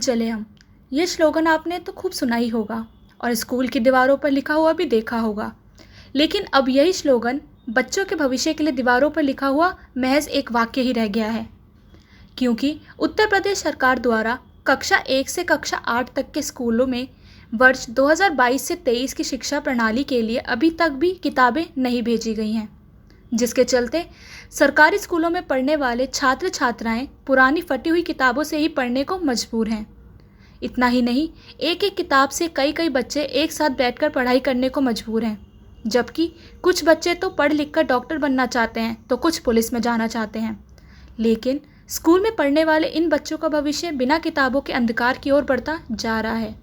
चले हम। ये स्लोगन आपने तो खूब सुना ही होगा और स्कूल की दीवारों पर लिखा हुआ भी देखा होगा। लेकिन अब यही स्लोगन बच्चों के भविष्य के लिए दीवारों पर लिखा हुआ महज एक वाक्य ही रह गया है, क्योंकि उत्तर प्रदेश सरकार द्वारा कक्षा 1 से कक्षा 8 तक के स्कूलों में वर्ष 2022 से 23 की शिक्षा प्रणाली के लिए अभी तक भी किताबें नहीं भेजी गई हैं, जिसके चलते सरकारी स्कूलों में पढ़ने वाले छात्र छात्राएं पुरानी फटी हुई किताबों से ही पढ़ने को मजबूर हैं। इतना ही नहीं, एक एक किताब से कई कई बच्चे एक साथ बैठकर पढ़ाई करने को मजबूर हैं, जबकि कुछ बच्चे तो पढ़ लिख कर डॉक्टर बनना चाहते हैं तो कुछ पुलिस में जाना चाहते हैं। लेकिन स्कूल में पढ़ने वाले इन बच्चों का भविष्य बिना किताबों के अंधकार की ओर बढ़ता जा रहा है।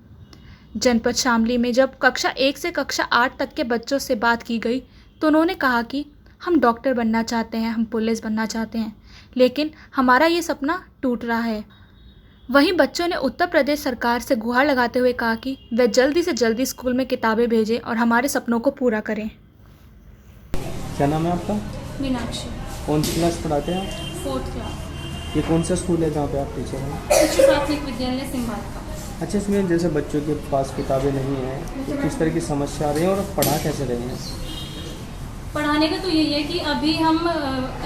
जनपद शामली में जब कक्षा 1 से कक्षा 8 तक के बच्चों से बात की गई तो उन्होंने कहा कि हम डॉक्टर बनना चाहते हैं, हम पुलिस बनना चाहते हैं, लेकिन हमारा ये सपना टूट रहा है। वहीं बच्चों ने उत्तर प्रदेश सरकार से गुहार लगाते हुए कहा कि वे जल्दी से जल्दी स्कूल में किताबें भेजें और हमारे सपनों को पूरा करें। क्या नाम है आपका? मीनाक्षी। कौन सी क्लास पढ़ाते हैं आप? 4th class. ये कौन सा स्कूल है जहाँ पे आप टीचर हैं? उच्च प्राथमिक विद्यालय सिंघार का। अच्छा, इसमें जैसे बच्चों के पास किताबें नहीं हैं तो किस तरह की समस्या आ रही है और पढ़ा कैसे रहे हैं? पढ़ाने का तो यही है कि अभी हम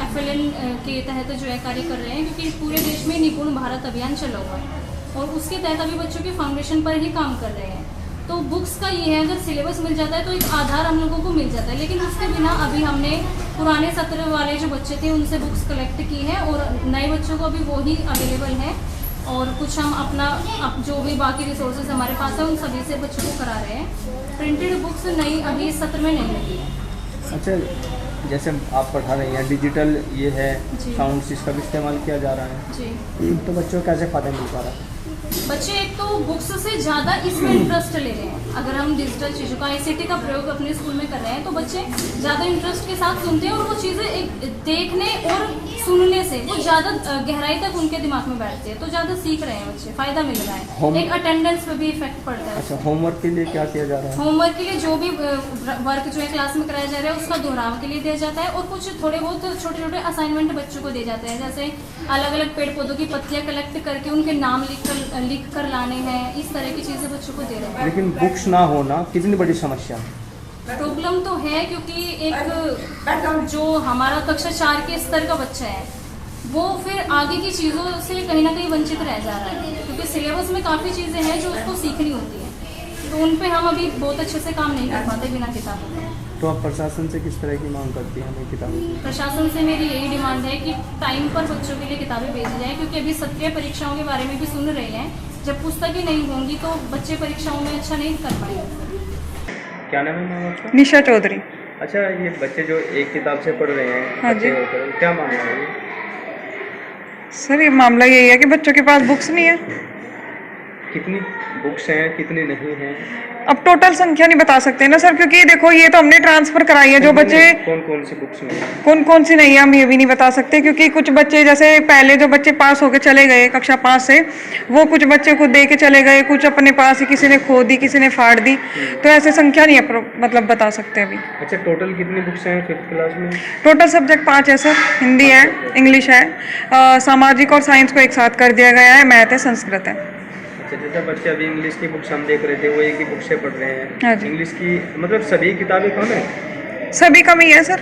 FLN के तहत जो है कार्य कर रहे हैं, क्योंकि पूरे देश में निपुण भारत अभियान चला हुआ है और उसके तहत अभी बच्चों के फाउंडेशन पर ही काम कर रहे हैं। तो बुक्स का ये है, अगर सिलेबस मिल जाता है तो एक आधार हम लोगों को मिल जाता है, लेकिन उसके बिना अभी हमने पुराने सत्र वाले जो बच्चे थे उनसे बुक्स कलेक्ट की है और नए बच्चों को अभी वो ही अवेलेबल है और कुछ हम अपना जो भी बाकी रिसोर्सेज हमारे पास है उन सभी से बच्चों को करा रहे हैं। प्रिंटेड बुक्स नई अभी इस सत्र में नहीं लगी है। अच्छा, जैसे आप पढ़ा रही हैं, डिजिटल ये है साउंड, इसका भी इस्तेमाल किया जा रहा है जी, तो बच्चों को कैसे फ़ायदा मिल पा रहा है? बच्चे एक तो बुक्स से ज़्यादा इसमें इंटरेस्ट ले रहे हैं। अगर हम डिजिटल चीज़ों का ICT का प्रयोग अपने स्कूल में कर रहे हैं तो बच्चे ज़्यादा इंटरेस्ट के साथ सुनते हैं और वो चीज़ें एक देखने और सुनने से वो ज़्यादा गहराई तक उनके दिमाग में बैठती है, तो ज़्यादा सीख रहे हैं बच्चे, फ़ायदा मिल रहा है। एक अटेंडेंस पे भी इफेक्ट पड़ता है। अच्छा, होमवर्क के लिए क्या किया जा रहा है? होमवर्क के लिए जो भी वर्क जो है क्लास में कराया जा रहा है उसका दोहराव के लिए दिया जाता है और कुछ थोड़े बहुत छोटे छोटे असाइनमेंट बच्चों को दिए जाते हैं, जैसे अलग अलग पेड़ पौधों की पत्तियां कलेक्ट करके उनके नाम लिख कर लाने हैं। इस तरह की चीज़ें बच्चों को दे रहे हैं। लेकिन बुक्स ना होना कितनी बड़ी समस्या है? प्रॉब्लम तो है, क्योंकि एक जो हमारा कक्षा 4 के स्तर का बच्चा है वो फिर आगे की चीज़ों से कहीं ना कहीं वंचित रह जा रहा है, क्योंकि सिलेबस में काफ़ी चीज़ें हैं जो उसको सीखनी होती हैं, तो उन पे हम अभी बहुत अच्छे से काम नहीं कर पाते बिना किताबों के। तो आप प्रशासन से किस तरह की मांग करती हैं हमें किताबें? प्रशासन से मेरी यही डिमांड है कि टाइम पर बच्चों के लिए किताबें भेजी जाएँ, क्योंकि अभी सत्रीय परीक्षाओं के बारे में भी सुन रहे हैं। जब पुस्तकें नहीं होंगी तो बच्चे परीक्षाओं में अच्छा नहीं कर पाएंगे। क्या नाम है मैम आपका? निशा चौधरी। अच्छा, ये बच्चे जो एक किताब से पढ़ रहे हैं, हाँ जी। क्या मामला है ये? सर, ये मामला यही है कि बच्चों के पास बुक्स नहीं है। कितनी बुक्स हैं, कितनी नहीं हैं? अब टोटल संख्या नहीं बता सकते ना सर, क्योंकि देखो ये तो हमने ट्रांसफर कराई है जो बच्चे। कौन कौन सी बुक्स में? कौन कौन सी नहीं है हम ये भी नहीं बता सकते, क्योंकि कुछ बच्चे जैसे पहले जो बच्चे पास होके चले गए कक्षा 5 से, वो कुछ बच्चे को दे के चले गए, कुछ अपने पास ही किसी ने खो दी, किसी ने फाड़ दी, तो ऐसे संख्या नहीं है मतलब बता सकते अभी। अच्छा, टोटल कितनी बुक्स हैं 5th क्लास में? टोटल सब्जेक्ट 5 है सर। हिंदी है, इंग्लिश है, सामाजिक और साइंस को एक साथ कर दिया गया है, मैथ है, संस्कृत है। अच्छा, जैसे बच्चे अभी इंग्लिश की बुक्स हम देख रहे थे वो एक ही बुक से पढ़ रहे हैं। हाँ जी। इंग्लिश की मतलब सभी किताबें कम है? सभी कम ही है सर,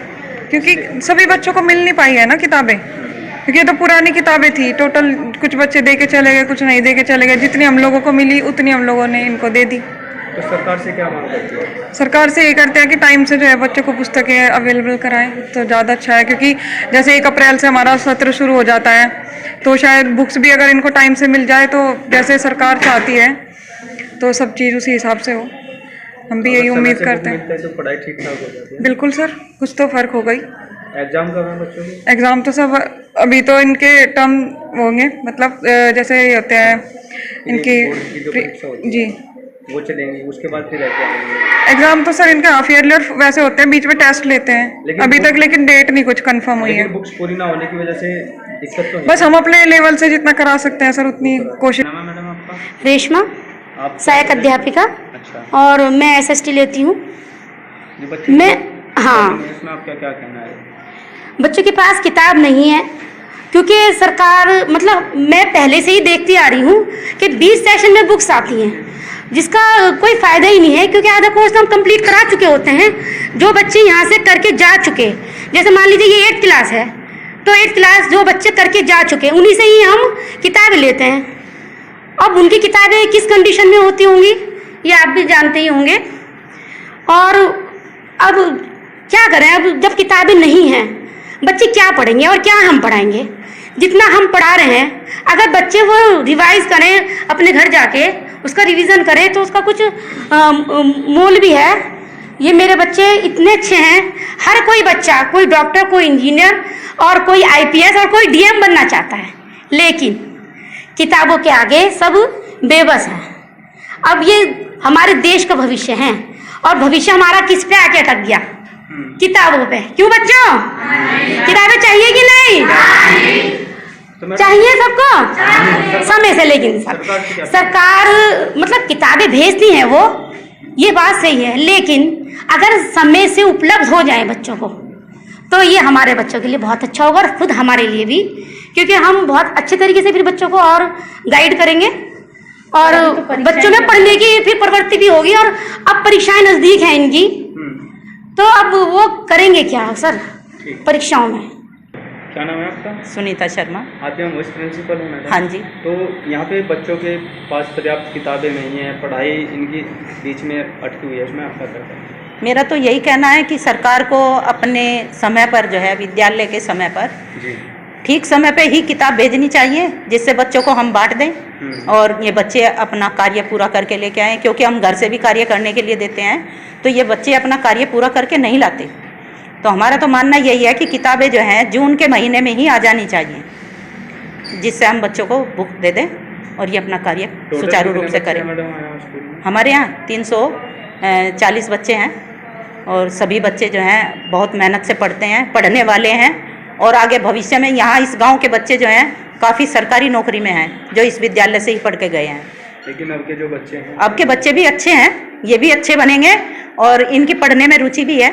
क्योंकि सभी बच्चों को मिल नहीं पाई है ना किताबें, क्योंकि ये तो पुरानी किताबें थी। टोटल कुछ बच्चे दे के चले गए, कुछ नहीं दे के चले गए। जितनी हम लोगों को मिली उतनी हम लोगों ने इनको दे दी। तो सरकार से क्या मांग करती है? सरकार से ये करते हैं कि टाइम से जो है बच्चों को पुस्तकें अवेलेबल कराएं तो ज़्यादा अच्छा है, क्योंकि जैसे 1 अप्रैल से हमारा सत्र शुरू हो जाता है, तो शायद बुक्स भी अगर इनको टाइम से मिल जाए तो जैसे सरकार चाहती है तो सब चीज़ उसी हिसाब से हो। हम भी यही उम्मीद करते हैं। तो पढ़ाई ठीक ठाक हो जाती है? बिल्कुल सर, कुछ तो फ़र्क हो गई। एग्जाम कब है बच्चों के? एग्ज़ाम तो सब अभी तो इनके टर्म होंगे, मतलब जैसे ये होते हैं इनकी जी, वो चलेंगी, उसके बाद फिर एग्जाम? एग्ज़ाम तो सर इनके हाफ ईयरली और वैसे होते हैं, बीच में टेस्ट लेते हैं अभी तक, लेकिन डेट नहीं कुछ कंफर्म हुई है। बुक्स पूरी ना होने की वजह से दिक्कत तो है? बस हम अपने लेवल से जितना करा सकते हैं सर उतनी कोशिश। नाम है मैडम आपका? रेशमा, आप सहायक अध्यापिका। अच्छा, और मैं SST लेती हूँ। जो बच्चे मैं हाँ, इसमें आपका क्या कहना है? बच्चों के पास किताब नहीं है क्योंकि सरकार मतलब मैं पहले से ही देखती आ रही हूँ कि 20 सेशन में बुक्स आती हैं जिसका कोई फ़ायदा ही नहीं है, क्योंकि आधा कोर्स हम कंप्लीट करा चुके होते हैं। जो बच्चे यहाँ से करके जा चुके, जैसे मान लीजिए ये 8th क्लास है, तो 8th क्लास जो बच्चे करके जा चुके उन्हीं से ही हम किताबें लेते हैं। अब उनकी किताबें किस कंडीशन में होती होंगी ये आप भी जानते ही होंगे। और अब क्या करें, अब जब किताबें नहीं हैं बच्चे क्या पढ़ेंगे और क्या हम पढ़ाएंगे। जितना हम पढ़ा रहे हैं अगर बच्चे वो रिवाइज करें अपने घर जाके, उसका रिवीजन करें तो उसका कुछ मोल भी है। ये मेरे बच्चे इतने अच्छे हैं, हर कोई बच्चा, कोई डॉक्टर, कोई इंजीनियर और कोई IPS और कोई DM बनना चाहता है, लेकिन किताबों के आगे सब बेबस है। अब ये हमारे देश का भविष्य है और भविष्य हमारा किस पे आके अटक गया? किताबों पे। क्यों बच्चों? किताबें चाहिए कि नहीं? चाहिए सबको, समय से। लेकिन सरकार मतलब किताबें भेजती हैं वो, ये बात सही है, लेकिन अगर समय से उपलब्ध हो जाए बच्चों को तो ये हमारे बच्चों के लिए बहुत अच्छा होगा और खुद हमारे लिए भी, क्योंकि हम बहुत अच्छे तरीके से फिर बच्चों को और गाइड करेंगे और बच्चों में पढ़ने की फिर प्रवृत्ति भी होगी। और अब परीक्षाएं नज़दीक हैं इनकी, तो अब वो करेंगे क्या सर परीक्षाओं में। क्या नाम है आपका? सुनीता शर्मा। आप यहाँ वाइस प्रिंसिपल हैं मैडम? हाँ जी। तो यहाँ पे बच्चों के पास पर्याप्त किताबें नहीं हैं, पढ़ाई इनकी बीच में अटकी हुई है, इसमें आपका क्या कहना है? मेरा तो यही कहना है कि सरकार को अपने समय पर जो है विद्यालय के समय पर जी ठीक समय पे ही किताब भेजनी चाहिए, जिससे बच्चों को हम बांट दें और ये बच्चे अपना कार्य पूरा करके लेके आएँ। क्योंकि हम घर से भी कार्य करने के लिए देते हैं तो ये बच्चे अपना कार्य पूरा करके नहीं लाते। तो हमारा तो मानना यही है कि किताबें जो हैं जून के महीने में ही आ जानी चाहिए, जिससे हम बच्चों को बुक दे दें और ये अपना कार्य सुचारू रूप से करें। हमारे यहाँ 340 बच्चे हैं और सभी बच्चे जो हैं बहुत मेहनत से पढ़ते हैं, पढ़ने वाले हैं और आगे भविष्य में यहाँ इस गांव के बच्चे जो हैं काफ़ी सरकारी नौकरी में हैं, जो इस विद्यालय से ही पढ़ के गए हैं। लेकिन अब के जो बच्चे हैं, अब के बच्चे भी अच्छे हैं, ये भी अच्छे बनेंगे और इनकी पढ़ने में रुचि भी है,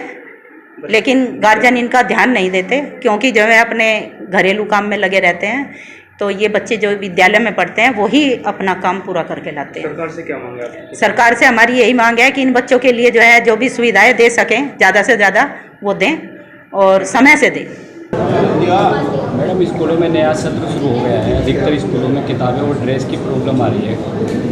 लेकिन गार्जियन इनका ध्यान नहीं देते क्योंकि जो है अपने घरेलू काम में लगे रहते हैं। तो ये बच्चे जो विद्यालय में पढ़ते हैं वही अपना काम पूरा करके लाते हैं। सरकार से क्या मांग है आपकी? सरकार से हमारी यही मांग है कि इन बच्चों के लिए जो है जो भी सुविधाएं दे सकें ज़्यादा से ज़्यादा वो दें और समय से दें। मैडम स्कूलों में नया सत्र शुरू हो गया है, अधिकतर स्कूलों में किताबें और ड्रेस की प्रॉब्लम आ रही है,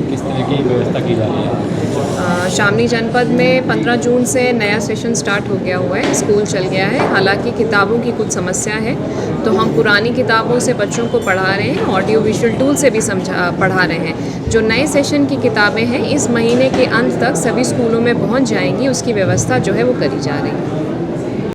किस तरह की व्यवस्था की जा रही है? शामली जनपद में 15 जून से नया सेशन स्टार्ट हो गया हुआ है, स्कूल चल गया है। हालांकि किताबों की कुछ समस्या है तो हम पुरानी किताबों से बच्चों को पढ़ा रहे हैं, ऑडियो विजुअल टूल से भी पढ़ा रहे हैं। जो नए सेशन की किताबें हैं इस महीने के अंत तक सभी स्कूलों में पहुंच जाएंगी, उसकी व्यवस्था जो है वो करी जा रही है।